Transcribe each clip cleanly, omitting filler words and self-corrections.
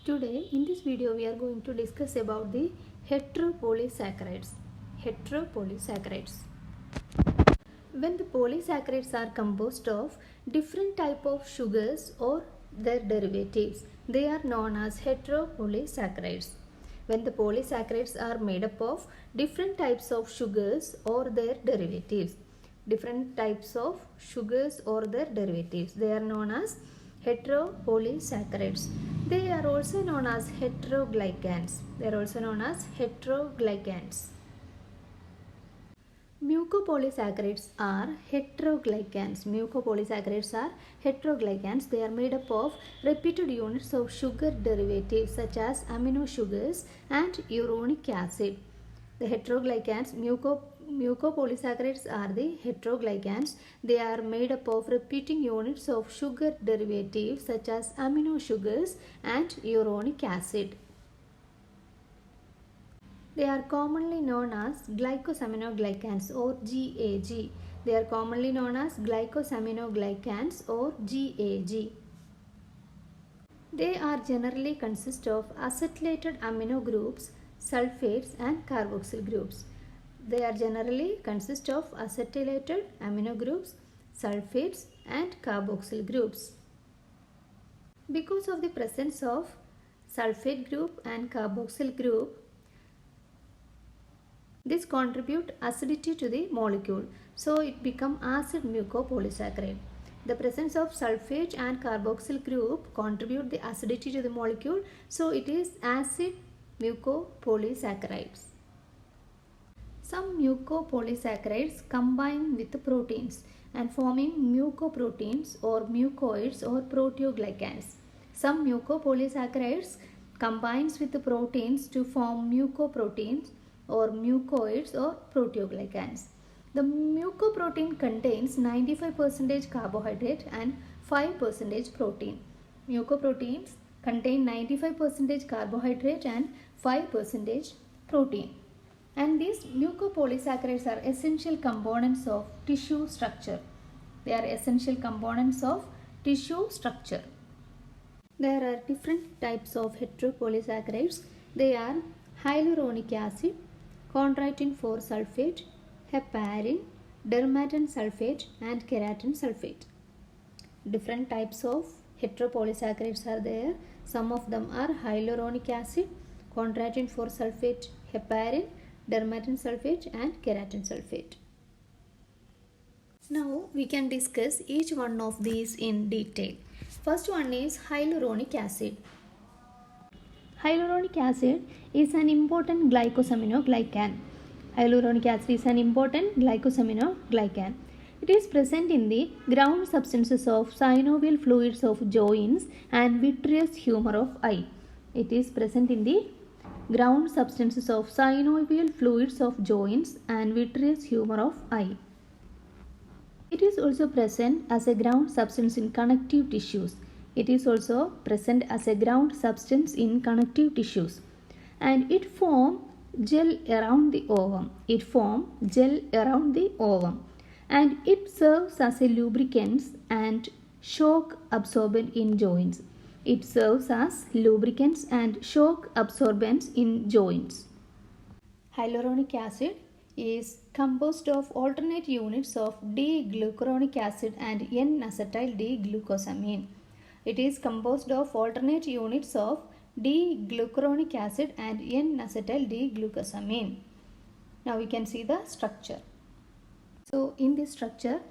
Today in this video we are going to discuss about the heteropolysaccharides. Heteropolysaccharides. When the polysaccharides are composed of different type of sugars or their derivatives, they are known as heteropolysaccharides. When the polysaccharides are made up of different types of sugars or their derivatives, they are known as heteropolysaccharides. They are also known as heteroglycans. Mucopolysaccharides are heteroglycans. They are made up of repeated units of sugar derivatives such as amino sugars and uronic acid. The heteroglycans, mucopolysaccharides are the heteroglycans. They are made up of repeating units of sugar derivatives such as amino sugars and uronic acid. They are commonly known as glycosaminoglycans or GAG. They are generally consist of acetylated amino groups, sulfates and carboxyl groups. Because of the presence of sulfate group and carboxyl group, this contribute acidity to the molecule, so it become acid mucopolysaccharide. The presence of sulfate and carboxyl group contribute the acidity to the molecule, so it is acid mucopolysaccharides. Some mucopolysaccharides combine with proteins and forming mucoproteins or mucoids or proteoglycans. Some mucopolysaccharides combines with the proteins to form mucoproteins or mucoids or proteoglycans. The mucoprotein contains 95% carbohydrate and 5% protein. Mucoproteins contain 95% carbohydrate and 5% protein. And these mucopolysaccharides are essential components of tissue structure. There are different types of heteropolysaccharides. They are hyaluronic acid, chondroitin 4 sulfate, heparin, DERMATAN sulfate and keratin sulfate. Different types of heteropolysaccharides are there. Some of them are hyaluronic acid, chondroitin 4 sulfate, heparin, DERMATAN sulfate and keratin sulfate. Now we can discuss each one of these in detail. First one is hyaluronic acid. Hyaluronic acid is an important glycosaminoglycan. It is present in the ground substances of synovial fluids of joints and vitreous humor of eye. It is also present as a ground substance in connective tissues. And it forms gel around the ovum. And it serves as a lubricant and shock absorbent in joints. Hyaluronic acid is composed of alternate units of D-glucuronic acid and N-acetyl D-glucosamine. Now we can see the structure. So in this structure,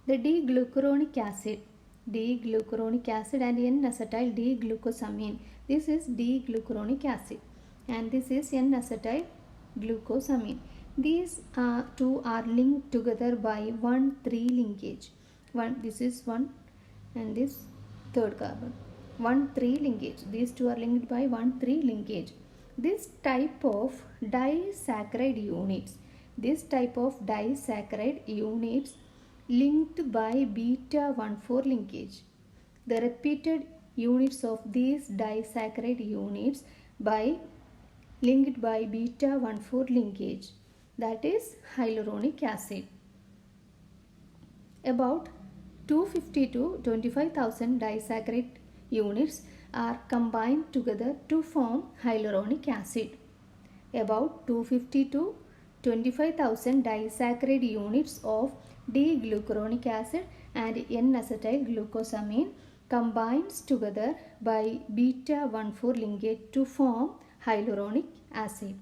the D-glucuronic acid and N-acetyl D-glucosamine. This is D-glucuronic acid and this is N-acetyl glucosamine. These two are linked together by 1,3 linkage. This is 1 and this third carbon. 1,3 linkage. These two are linked by 1,3 linkage. This type of disaccharide units linked by beta-1,4 linkage. The repeated units of these disaccharide units linked by beta-1,4 linkage, that is hyaluronic acid. About 250 to 25,000 disaccharide units are combined together to form hyaluronic acid. About 250 to 25,000 disaccharide units of D-glucuronic acid and N-acetyl glucosamine combines together by beta-1,4 linkage to form hyaluronic acid.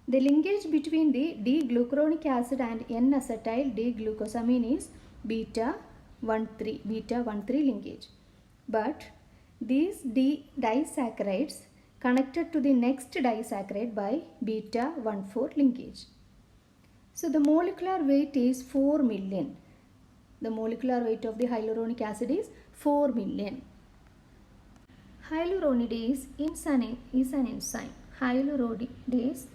The linkage between the D-glucuronic acid and N-acetyl D-glucosamine is beta-1,3 linkage. But these disaccharides connected to the next disaccharide by beta-1,4 linkage. So the molecular weight is 4 million. The molecular weight of the hyaluronic acid is 4 million. Hyaluronidase is an enzyme. Hyaluronidase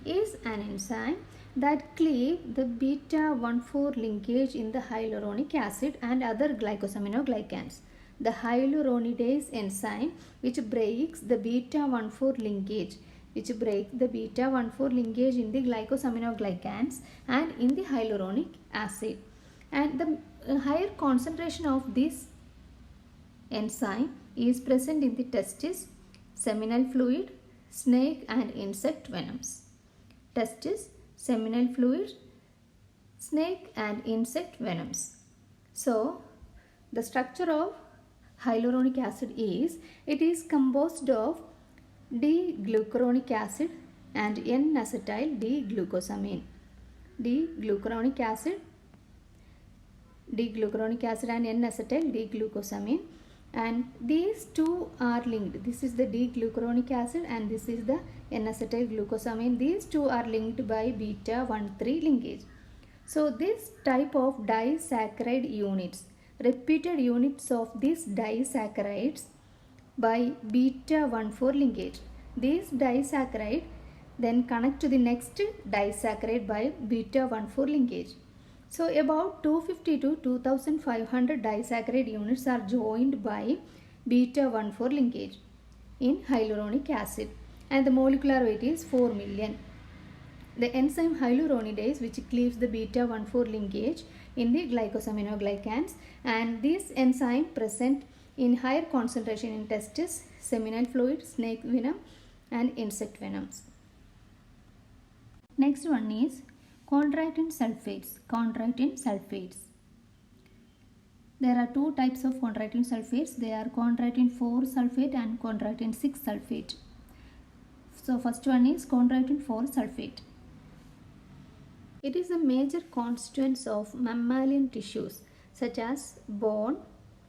is an enzyme that cleave the beta-1,4 linkage in the hyaluronic acid and other glycosaminoglycans. The hyaluronidase enzyme which breaks the beta-1,4 linkage in the glycosaminoglycans and in the hyaluronic acid. And the higher concentration of this enzyme is present in the testis, seminal fluid, snake and insect venoms. Testis, seminal fluid, snake and insect venoms. So, the structure of hyaluronic acid is, it is composed of D-glucuronic acid and N-acetyl D-glucosamine. D-glucuronic acid and N-acetyl D-glucosamine, and these two are linked. This is the D-glucuronic acid and this is the N-acetyl glucosamine. These two are linked by beta-1,3 linkage. So this type of disaccharide units, repeated units of these disaccharides by beta-1,4 linkage. These disaccharide then connect to the next disaccharide by beta-1,4 linkage. So about 250 to 2500 disaccharide units are joined by beta-1,4 linkage in hyaluronic acid and the molecular weight is 4 million. The enzyme hyaluronidase which cleaves the beta-1,4 linkage in the glycosaminoglycans, and this enzyme present in higher concentration in testis, seminal fluid, snake venom and insect venoms. Next one is chondroitin sulfates. Chondroitin sulfates. There are two types of chondroitin sulfates. They are chondroitin 4 sulfate and chondroitin 6 sulfate. So first one is chondroitin 4 sulfate. It is a major constituent of mammalian tissues such as bone,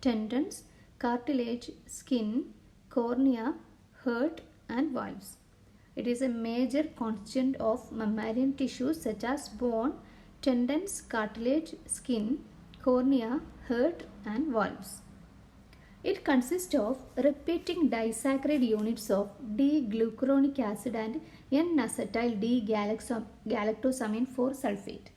tendons, cartilage, skin, cornea, heart and valves. It is a major constituent of mammalian tissues such as bone, tendons, cartilage, skin, cornea, heart and valves. It consists of repeating disaccharide units of D-glucuronic acid and N-acetyl D-galactosamine 4 sulfate.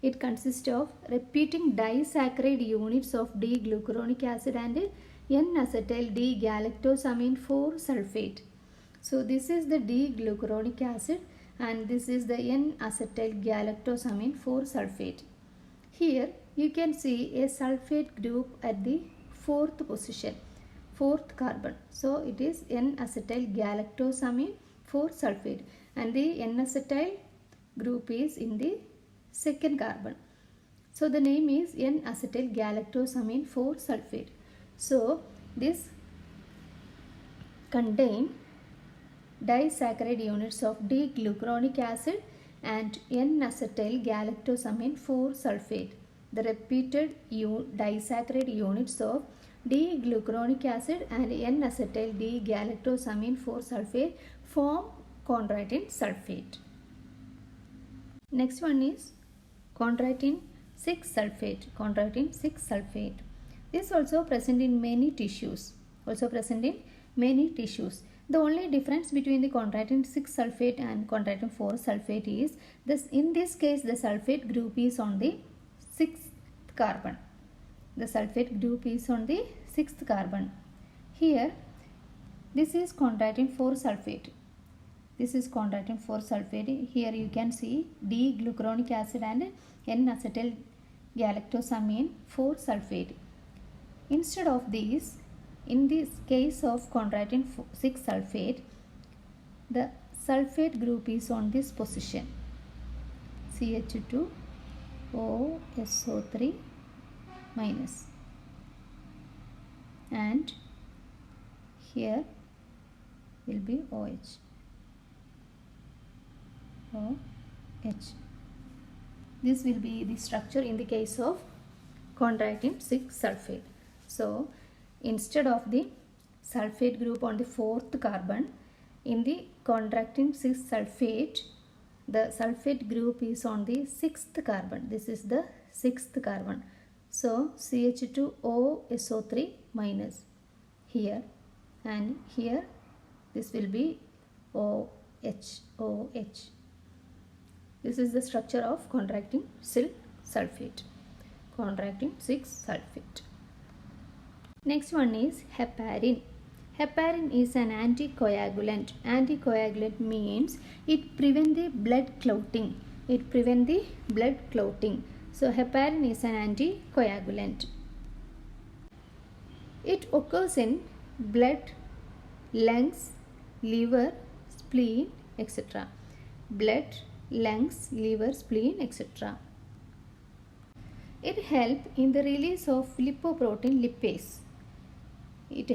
It consists of repeating disaccharide units of D-glucuronic acid and N-acetyl D-galactosamine 4 sulfate. So this is the D-glucuronic acid and this is the N-acetyl galactosamine 4 sulfate. Here you can see a sulfate group at the fourth position, fourth carbon. So it is N-acetyl galactosamine 4 sulfate and the N-acetyl group is in the second carbon. So the name is N-acetyl galactosamine 4 sulfate. So this contain disaccharide units of D-glucuronic acid and N-acetyl galactosamine 4 sulfate. The repeated disaccharide units of D-glucuronic acid and N-acetyl D-galactosamine 4 sulfate form chondroitin sulfate. Next one is chondroitin 6 sulfate. Chondroitin 6 sulfate. This is also present in many tissues. The only difference between the chondroitin 6 sulfate and chondroitin 4 sulfate is this. In this case, the sulfate group is on the 6th carbon. The sulfate group is on the 6th carbon. Here, this is chondroitin 4 sulfate. This is chondroitin 4 sulfate. Here you can see D-glucuronic acid and N-acetyl galactosamine 4 sulfate. Instead of these, in this case of chondroitin 6 sulfate, the sulfate group is on this position, CH2OSO3 minus, and here will be OH. This will be the structure in the case of chondroitin 6 sulfate. So instead of the sulfate group on the 4th carbon, in the chondroitin 6 sulfate, the sulfate group is on the 6th carbon. This is the 6th carbon. So CH2OSO3 minus here, and here this will be OH. This is the structure of chondroitin 6 sulfate. Chondroitin 6 sulfate. Next one is heparin. Heparin is an anticoagulant. Anticoagulant means it prevents the blood clotting. So heparin is an anticoagulant. It occurs in blood, lungs, liver, spleen, etc. Blood, lungs, liver, spleen, etc. It helps in the release of lipoprotein lipase. Which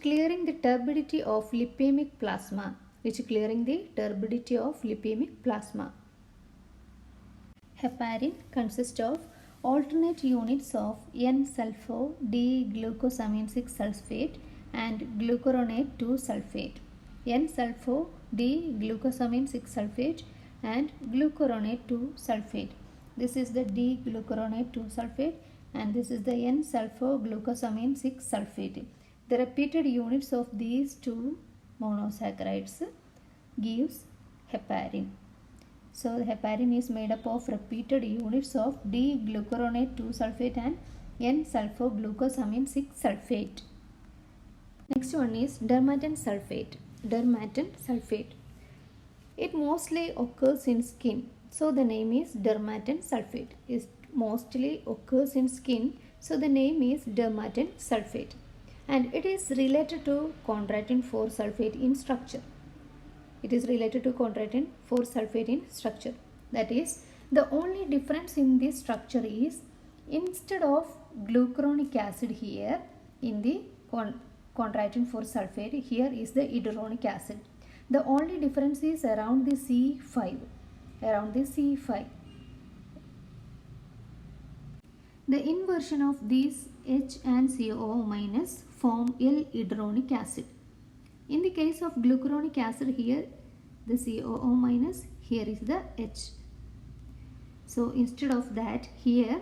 clearing the turbidity of lipemic plasma. Heparin consists of alternate units of N-sulfo-D-glucosamine 6 sulfate and glucuronate 2 sulfate. N-sulfo-D-glucosamine 6 sulfate and glucuronate 2 sulfate. This is the D-glucuronate 2 sulfate and this is the N-sulfo-glucosamine 6 sulfate. The repeated units of these two monosaccharides gives heparin. So the heparin is made up of repeated units of D-glucuronate 2 sulfate and N-sulfo-glucosamine 6 sulfate. Next one is DERMATAN sulfate. It mostly occurs in skin. So the name is DERMATAN sulfate. It mostly occurs in skin. So the name is DERMATAN sulfate. And it is related to chondroitin 4 sulfate in structure. That is, the only difference in this structure is instead of glucuronic acid here in the chondroitin 4 sulfate, here is the hydronic acid. The only difference is around the C5. The inversion of these H and COO minus form L-hydronic acid. In the case of glucuronic acid, here the COO minus, here is the H. So instead of that, here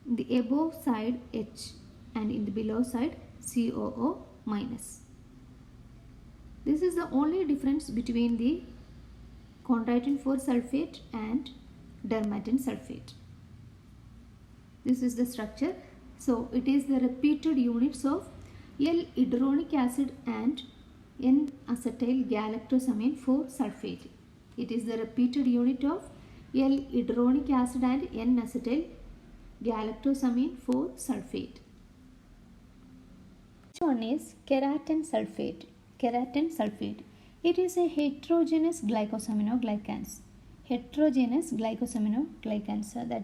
in the above side H and in the below side COO minus. This is the only difference between the chondroitin 4 sulfate and DERMATAN sulfate. This is the structure. So it is the repeated units of L-hydronic acid and N-acetyl galactosamine 4 sulfate. It is the repeated unit of L-hydronic acid and N-acetyl galactosamine 4 sulfate. Next one is keratan sulfate. It is a heterogeneous glycosaminoglycans. That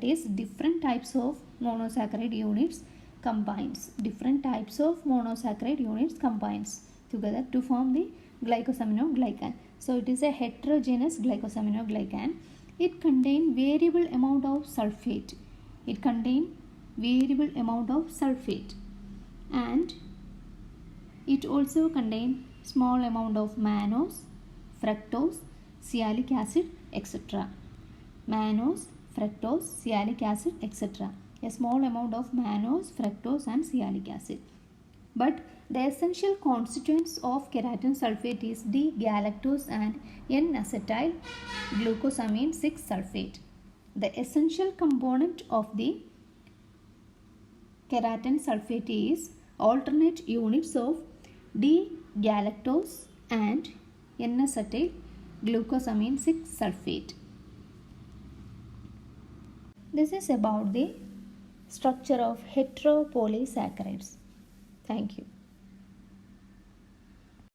is, different types of monosaccharide units combines. Together to form the glycosaminoglycan. So it is a heterogeneous glycosaminoglycan. It contains variable amount of sulfate. And it also contains small amount of mannose, fructose, sialic acid, etc. A small amount of mannose, fructose and sialic acid. But the essential constituents of keratan sulfate is D-galactose and N-acetyl glucosamine 6 sulfate. The essential component of the keratan sulfate is alternate units of D-galactose and N-acetyl glucosamine 6 sulfate. This is about the structure of heteropolysaccharides. Thank you.